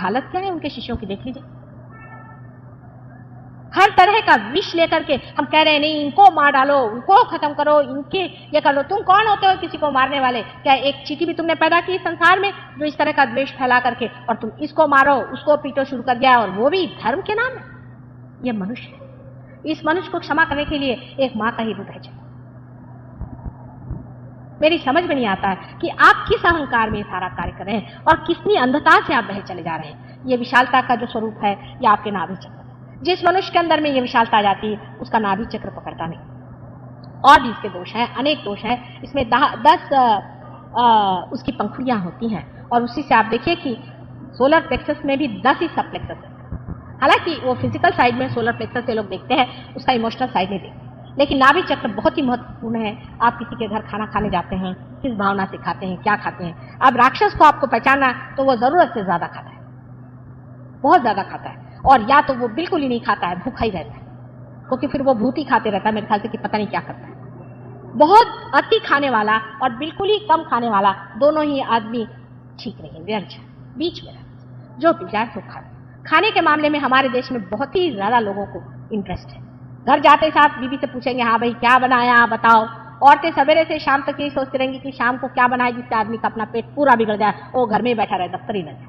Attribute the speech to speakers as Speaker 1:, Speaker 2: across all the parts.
Speaker 1: हालत क्या है उनके शिष्यों की, देख लीजिए। हर तरह का विष लेकर के हम कह रहे हैं नहीं इनको मार डालो, उनको खत्म करो, इनके ये कर लो। तुम कौन होते हो किसी को मारने वाले? क्या एक चींटी भी तुमने पैदा की संसार में जो इस तरह का द्वेष फैला करके, और तुम इसको मारो उसको पीटो शुरू कर दिया, और वो भी धर्म के नाम में? ये मनुष्य है। इस मनुष्य को क्षमा करने के लिए एक मां का ही हृदय चाहिए। मेरी समझ में नहीं आता है कि आप किस अहंकार में सारा कार्य कर रहे हैं और कितनी अंधता से आप बह चले जा रहे हैं। ये विशालता का जो स्वरूप है ये आपके नाभि चक्र, जिस मनुष्य के अंदर में ये विशालता आ जाती है उसका नाभि चक्र पकड़ता नहीं। और भी इसके दोष हैं, अनेक दोष हैं। इसमें 10 उसकी पंखुड़ियां होती हैं, और उसी से आप देखिए कि सोलर प्लेक्सस में भी 10 ही सब प्लेक्सस है। हालांकि वो फिजिकल साइड में सोलर प्लेक्सस से लोग देखते हैं, उसका इमोशनल साइड नहीं देखते। लेकिन नाभि चक्र बहुत ही महत्वपूर्ण है। आप किसी के घर खाना खाने जाते हैं, किस भावना से खाते हैं, क्या खाते हैं। अब राक्षस को आपको पहचानना तो वो जरूरत से ज्यादा खाता है, बहुत ज्यादा खाता है, और या तो वो बिल्कुल ही नहीं खाता है, भूखा ही रहता है, क्योंकि फिर वो भूत ही खाते रहता है मेरे ख्याल से कि पता नहीं क्या करता है। बहुत अति खाने वाला और बिल्कुल ही कम खाने वाला, दोनों ही आदमी ठीक नहीं, व्यर्थ बीच में रहता, जो मिल जाए तो खाने के मामले में हमारे देश में बहुत ही ज्यादा लोगों को इंटरेस्ट है। घर जाते साथ बीवी से पूछेंगे हाँ भाई क्या बनाया बताओ। औरतें सवेरे से शाम तक यही सोचती रहेंगी कि शाम को क्या बनाए जिससे आदमी का अपना पेट पूरा बिगड़ जाए, वो घर में ही बैठा रहे, दफ्तर ही न जाए।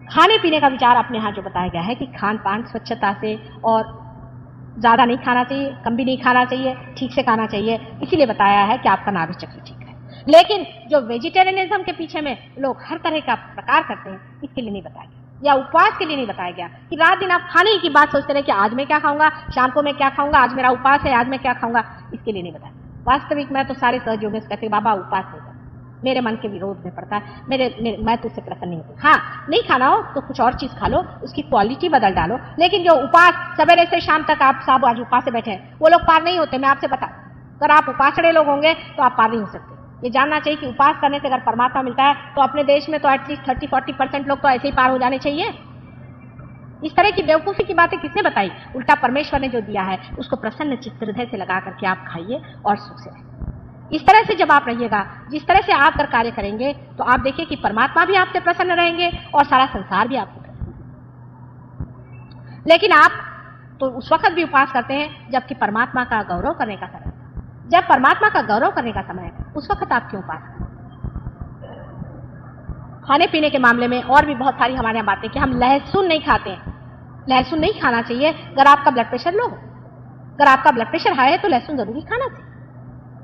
Speaker 1: खाने पीने का विचार अपने यहाँ जो बताया गया है कि खान पान स्वच्छता से, और ज्यादा नहीं खाना चाहिए, कम भी नहीं खाना चाहिए, ठीक से खाना चाहिए, इसीलिए बताया है कि आपका नाभि चक्र ठीक है। लेकिन जो वेजिटेरियनिज्म के पीछे में लोग हर तरह का प्रकार करते हैं, इसके लिए नहीं बताया गया, या उपवास के लिए नहीं बताया गया कि रात दिन आप खाने की बात सोचते रहे कि आज मैं क्या खाऊंगा, शाम को मैं क्या खाऊंगा, आज मेरा उपवास है, आज मैं क्या खाऊंगा, इसके लिए नहीं बताया। वास्तविक मैं तो सारे सहयोगी से कहते बाबा उपवास नहीं करता, मेरे मन के विरोध में पड़ता है, मैं तुझसे प्रसन्न नहीं हूँ। हाँ नहीं खाना हो तो कुछ और चीज खा लो, उसकी क्वालिटी बदल डालो, लेकिन जो उपास सवेरे से शाम तक आप सब आज उपास से बैठे हैं वो लोग पार नहीं होते। मैं आपसे बता, अगर आप उपासड़े लोग होंगे तो आप पार नहीं हो सकते। ये जानना चाहिए कि उपास करने से अगर परमात्मा मिलता है तो अपने देश में तो एटलीस्ट 30-40% लोग तो ऐसे ही पार हो जाने चाहिए। इस तरह की बेवकूफी की बातें किसने बताई? उल्टा परमेश्वर ने जो दिया है उसको प्रसन्न चित्त हृदय से लगा करके आप खाइए और सुख से रहिए। इस तरह से जब आप रहिएगा, जिस तरह से आप कर कार्य करेंगे, तो आप देखिए कि परमात्मा भी आपसे प्रसन्न रहेंगे और सारा संसार भी आपसे प्रसन्न। लेकिन आप तो उस वक्त भी उपवास करते हैं जबकि परमात्मा का गौरव करने का समय है। जब परमात्मा का गौरव करने का समय है उस वक्त आप क्यों उपवास करते? खाने पीने के मामले में और भी बहुत सारी हमारे यहाँ बातें कि हम लहसुन नहीं खाते हैं। लहसुन नहीं खाना चाहिए अगर आपका ब्लड प्रेशर लो हो। अगर आपका ब्लड प्रेशर हाई है तो लहसुन जरूरी खाना चाहिए।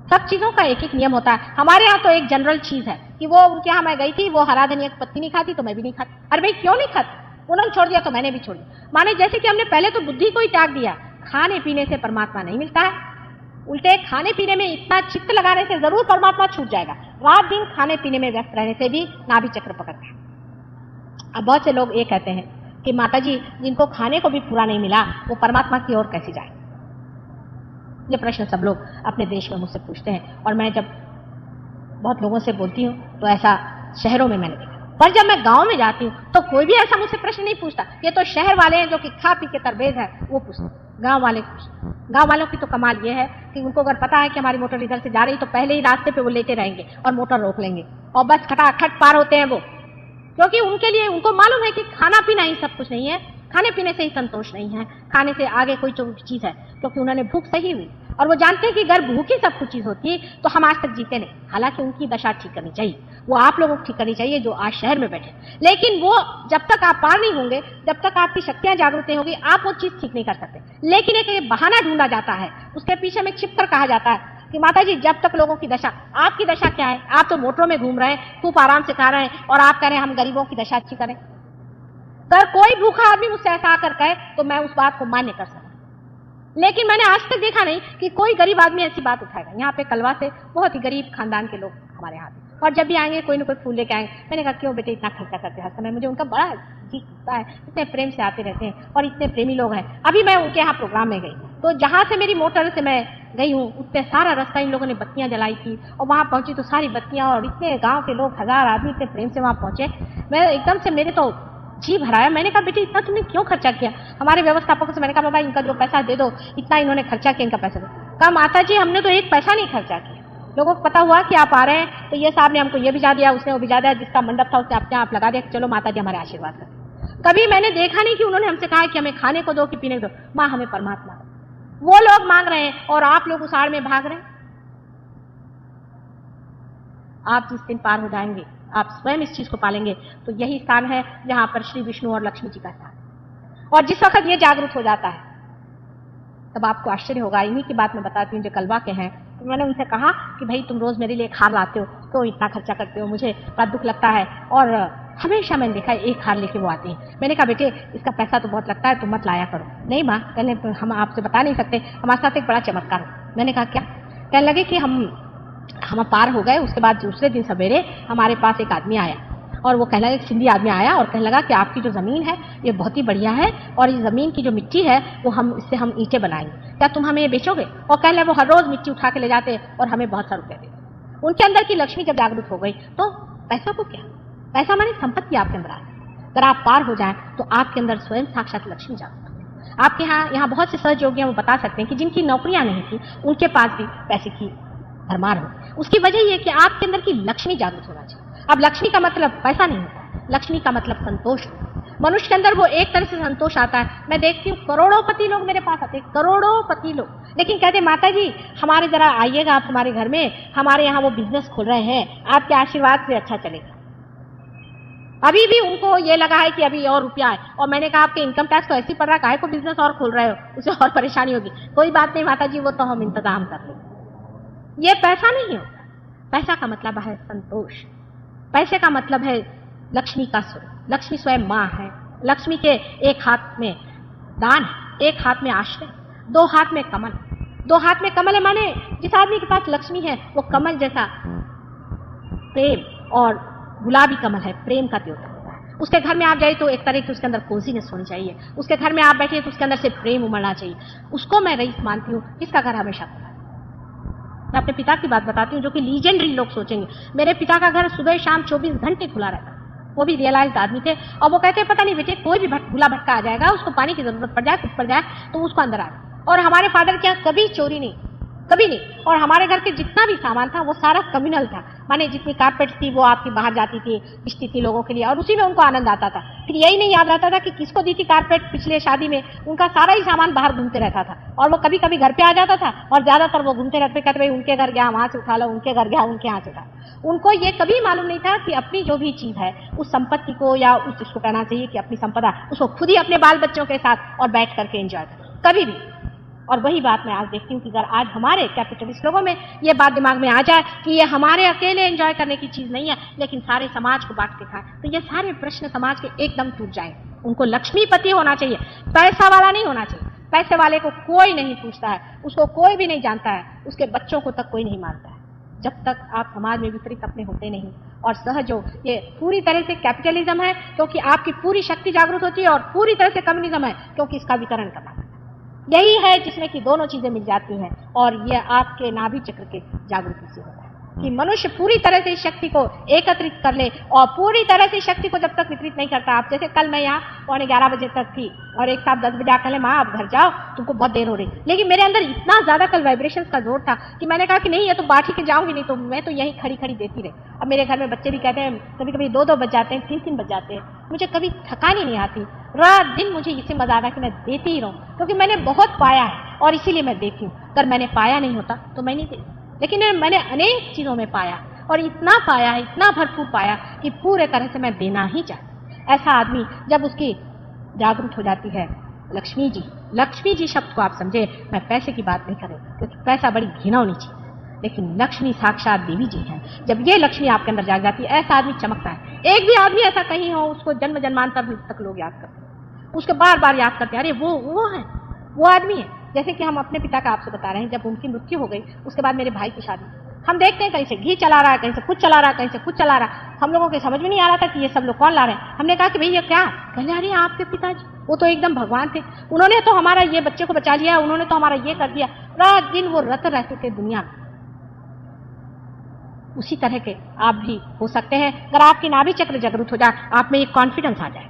Speaker 1: सब चीजों का एक एक नियम होता है। हमारे यहाँ तो एक जनरल चीज है कि वो उनके यहाँ मैं गई थी, वो हरा धनिया की पत्ती नहीं खाती तो मैं भी नहीं खाती। अरे भाई क्यों नहीं खाती? उन्होंने छोड़ दिया तो मैंने भी छोड़ दिया। माने जैसे कि हमने पहले तो बुद्धि को ही त्याग दिया। खाने पीने से परमात्मा नहीं मिलता है, उल्टे खाने पीने में इतना चित्त लगाने से जरूर परमात्मा छूट जाएगा। रात दिन खाने पीने में व्यस्त रहने से भी नाभि चक्र पकड़ता है। अब बहुत से लोग ये कहते हैं कि माता जी जिनको खाने को भी पूरा नहीं मिला वो परमात्मा की ओर कैसे जाए? ये प्रश्न सब लोग अपने देश में मुझसे पूछते हैं, और मैं जब बहुत लोगों से बोलती हूँ तो ऐसा शहरों में मैंने देखा, पर जब मैं गांव में जाती हूँ तो कोई भी ऐसा मुझसे प्रश्न नहीं पूछता। ये तो शहर वाले हैं जो कि खा पी के तरबेज है, वो पूछते। गांव वाले पूछते। गांव वालों की तो कमाल ये है कि उनको अगर पता है कि हमारी मोटर इधर से जा रही तो पहले ही रास्ते पे वो लेटे रहेंगे और मोटर रोक लेंगे और बस खटाखट पार होते हैं वो, क्योंकि उनके लिए उनको मालूम है कि खाना पीना ही सब कुछ नहीं है, खाने पीने से ही संतोष नहीं है, खाने से आगे कोई चीज है, क्योंकि उन्होंने भूख सही हुई और वो जानते हैं कि अगर भूख ही सब कुछ चीज होती तो हम आज तक जीते नहीं। हालांकि उनकी दशा ठीक करनी चाहिए, वो आप लोगों को ठीक करनी चाहिए जो आज शहर में बैठे। लेकिन वो जब तक आप पार नहीं होंगे, जब तक आपकी शक्तियां जागृत नहीं होगी, आप वो चीज ठीक नहीं कर सकते। लेकिन एक बहाना ढूंढा जाता है, उसके पीछे में छिप कर कहा जाता है कि माता जी जब तक लोगों की दशा, आपकी दशा क्या है? आप तो मोटरों में घूम रहे हैं, खूब आराम से खा रहे हैं, और आप कह रहे हैं हम गरीबों की दशा अच्छी करें। अगर कोई भूखा आदमी मुझसे ऐसा आकर कहे तो मैं उस बात को मान्य कर सकता, लेकिन मैंने आज तक देखा नहीं कि कोई गरीब आदमी ऐसी बात उठाएगा। यहाँ पे कलवा से बहुत ही गरीब खानदान के लोग हमारे यहाँ पे, और जब भी आएंगे कोई ना कोई फूल लेके आएंगे। मैंने कहा क्यों बेटे इतना खर्चा करते हर समय? मुझे उनका बड़ा जी लगता है, इतने प्रेम से आते रहते हैं और इतने प्रेमी लोग हैं। अभी मैं उनके यहाँ प्रोग्राम में गई तो जहाँ से मेरी मोटर से मैं गई हूँ उससे सारा रास्ता इन लोगों ने बत्तियां जलाई थी, और वहाँ पहुंची तो सारी बत्तियां, और इतने गाँव के लोग 1000 आदमी इतने प्रेम से वहाँ पहुंचे। मैं एकदम से मेरे तो जी भराया। मैंने कहा बेटी इतना तुमने क्यों खर्चा किया? हमारे व्यवस्थापक से मैंने कहा बाबा इनका जो पैसा दे दो, इतना इन्होंने खर्चा किया, इनका पैसा दो। कहा माता जी हमने तो एक पैसा नहीं खर्चा किया, लोगों को पता हुआ कि आप आ रहे हैं तो ये साहब ने हमको ये भिजा दिया, उसने वो भिजा दिया, जिसका मंडप था उसने अपने आप लगा दिया कि चलो माता जी हमारे आशीर्वाद कर। कभी मैंने देखा नहीं कि उन्होंने हमसे कहा कि हमें खाने को दो कि पीने को दो, माँ हमें परमात्मा दो। वो लोग मांग रहे हैं और आप लोग उस आड़ में भाग रहे हैं। आप जिस दिन पार हो जाएंगे, आप स्वयं इस चीज को पालेंगे, तो यही स्थान है जहां पर श्री विष्णु और लक्ष्मी जी का स्थान। और जिस वक्त ये जागरूक हो जाता है तब आपको आश्चर्य होगा। इन्हीं की बात मैं बताती हूँ जो कलवा के हैं। तो मैंने उनसे कहा कि भाई तुम रोज मेरे लिए एक हार लाते हो तो इतना खर्चा करते हो, मुझे बड़ा दुख लगता है। और हमेशा मैंने देखा है एक हार लेके वो आती है। मैंने कहा बेटे इसका पैसा तो बहुत लगता है, तुम मत लाया करो। नहीं माँ, कहने तो हम आपसे बता नहीं सकते, हमारे साथ एक बड़ा चमत्कार हो। मैंने कहा क्या? कहने लगे कि हम पार हो गए। उसके बाद दूसरे दिन सवेरे हमारे पास एक आदमी आया और वो कहने लगा, एक सिंधी आदमी आया और कहने लगा कि आपकी जो ज़मीन है ये बहुत ही बढ़िया है और इस ज़मीन की जो मिट्टी है वो इससे हम ईंटें बनाएंगे, क्या तुम हमें ये बेचोगे? और कहने लगे वो हर रोज़ मिट्टी उठा के ले जाते और हमें बहुत सारे रुपये देते। उनके अंदर की लक्ष्मी जब जागरूक हो गई तो पैसा को क्या, पैसा माने संपत्ति आपके अंदर आ गई। अगर आप पार हो जाएं तो आपके अंदर स्वयं साक्षात लक्ष्मी जागरूक होगी। आपके यहाँ बहुत से सहयोगी वो बता सकते हैं कि जिनकी नौकरियां नहीं थी उनके पास भी पैसे की भरमार हो। उसकी वजह यह कि आपके अंदर की लक्ष्मी जागरूक होना चाहिए। अब लक्ष्मी का मतलब पैसा नहीं होता, लक्ष्मी का मतलब संतोष। मनुष्य के अंदर वो एक तरह से संतोष आता है। मैं देखती हूँ करोड़ोंपति लोग मेरे पास आते हैं, करोड़ोंपति लोग, लेकिन कहते माता जी हमारे जरा आइएगा आप हमारे घर में, हमारे यहाँ वो बिजनेस खोल रहे हैं, आपके आशीर्वाद से अच्छा चलेगा। अभी भी उनको ये लगा है कि अभी और रुपया है। और मैंने कहा आपके इनकम टैक्स तो ऐसे ही पड़ रहा है, काहे को बिजनेस और खोल रहे हो, उसे और परेशानी होगी। कोई बात नहीं माता जी, वो तो हम इंतजाम कर लेंगे। ये पैसा नहीं होता, पैसा का मतलब है संतोष। पैसे का मतलब है लक्ष्मी का स्वरूप। लक्ष्मी स्वयं माँ है। लक्ष्मी के एक हाथ में दान है, एक हाथ में आश्रय, दो हाथ में कमल। दो हाथ में कमल है माने जिस आदमी के पास लक्ष्मी है वो कमल जैसा प्रेम और गुलाबी कमल है, प्रेम का द्योतक होता है। उसके घर में आप जाइए तो एक तरह की उसके अंदर कोजीनेस होनी चाहिए। उसके घर में आप बैठिए तो उसके अंदर से प्रेम उमड़ना चाहिए। उसको मैं रईस मानती हूँ जिसका घर हमेशा खुला है। मैं अपने पिता की बात बताती हूँ जो कि लीजेंडरी लोग सोचेंगे। मेरे पिता का घर सुबह शाम 24 घंटे खुला रहता। वो भी रियलाइज्ड आदमी थे और वो कहते पता नहीं बेटे कोई भी भूला भटका आ जाएगा, उसको पानी की जरूरत पड़ जाए, कुछ पड़ जाए तो उसको अंदर आ जाए। और हमारे फादर क्या कभी चोरी नहीं, कभी नहीं। और हमारे घर के जितना भी सामान था वो सारा कम्युनल था, माने जितनी कारपेट थी वो आपकी बाहर जाती थी, बिछती थी लोगों के लिए और उसी में उनको आनंद आता था। फिर यही नहीं याद रहता था कि किसको दी थी कारपेट पिछले शादी में। उनका सारा ही सामान बाहर घूमते रहता था और वो कभी कभी घर पे आ जाता था और ज्यादातर वो घूमते रहते, कहते भाई उनके घर गया वहां से उठा लो, उनके घर गया उनके यहाँ से उठा। उनको ये कभी मालूम नहीं था कि अपनी जो भी चीज है उस संपत्ति को या उस इसको कहना चाहिए कि अपनी संपदा उसको खुद ही अपने बाल बच्चों के साथ और बैठ करके एंजॉय करें, कभी भी। और वही बात मैं आज देखती हूँ कि अगर आज हमारे कैपिटलिस्ट लोगों में ये बात दिमाग में आ जाए कि ये हमारे अकेले एंजॉय करने की चीज नहीं है लेकिन सारे समाज को बांट के खाए, तो ये सारे प्रश्न समाज के एकदम टूट जाएंगे। उनको लक्ष्मीपति होना चाहिए, पैसा वाला नहीं होना चाहिए। पैसे वाले को कोई नहीं पूछता है, उसको कोई भी नहीं जानता है, उसके बच्चों को तक कोई नहीं मानता है जब तक आप समाज में विपरीत अपने होते नहीं। और सहजो ये पूरी तरह से कैपिटलिज्म है क्योंकि आपकी पूरी शक्ति जागरूक होती है और पूरी तरह से कम्युनिज्म है क्योंकि इसका वितरण करना पड़ता है। यही है जिसमें कि दोनों चीजें मिल जाती हैं और यह आपके नाभि चक्र के जागृति से होता है कि मनुष्य पूरी तरह से इस शक्ति को एकत्रित कर ले और पूरी तरह से शक्ति को जब तक वितरित नहीं करता। आप जैसे कल मैं यहाँ 11:15 बजे तक थी और एक साथ 10 बजे आकर ले माँ आप घर जाओ, तुमको बहुत देर हो रही, लेकिन मेरे अंदर इतना ज्यादा कल वाइब्रेशन का जोर था कि मैंने कहा कि नहीं ये तो बाठी के जाऊंगी नहीं, तो मैं तो यहीं खड़ी खड़ी देती रही। अब मेरे घर में बच्चे भी कहते हैं कभी कभी 2-2 बज जाते हैं, 3-3 बज जाते हैं, मुझे कभी थकानी नहीं आती। रात दिन मुझे इससे मजा आता है कि मैं देती ही रहूं क्योंकि मैंने बहुत पाया है और इसीलिए मैं देती हूँ। अगर मैंने पाया नहीं होता तो मैं नहीं देती, लेकिन मैंने अनेक चीजों में पाया और इतना पाया है, इतना भरपूर पाया कि पूरे तरह से मैं देना ही चाहती। ऐसा आदमी जब उसकी जागरूक हो जाती है लक्ष्मी जी शब्द को आप समझे, मैं पैसे की बात नहीं कर रही क्योंकि पैसा बड़ी घिनौनी चीज है, लेकिन लक्ष्मी साक्षात देवी जी है। जब ये लक्ष्मी आपके अंदर जाग जाती है ऐसा आदमी चमकता है। एक भी आदमी ऐसा कहीं हो उसको जन्म जन्मांतर तक लोग याद करते हैं, उसको बार बार याद करते हैं, अरे वो है, वो आदमी है। जैसे कि हम अपने पिता का आपसे बता रहे हैं, जब उनकी मृत्यु हो गई उसके बाद मेरे भाई की शादी, हम देखते हैं कहीं से घी चला रहा है, कहीं से कुछ चला रहा है, कहीं से कुछ चला रहा है। हम लोगों के समझ में नहीं आ रहा था कि ये सब लोग कौन ला रहे हैं। हमने कहा कि भैया क्या, कहले अरे आपके पिताजी वो तो एकदम भगवान थे, उन्होंने तो हमारा ये बच्चे को बचा लिया, उन्होंने तो हमारा ये कर दिया। रात दिन वो रत रहते थे दुनिया में। उसी तरह के आप भी हो सकते हैं अगर आपकी नाभि चक्र जागृत हो जाए, आप में एक कॉन्फिडेंस आ जाए।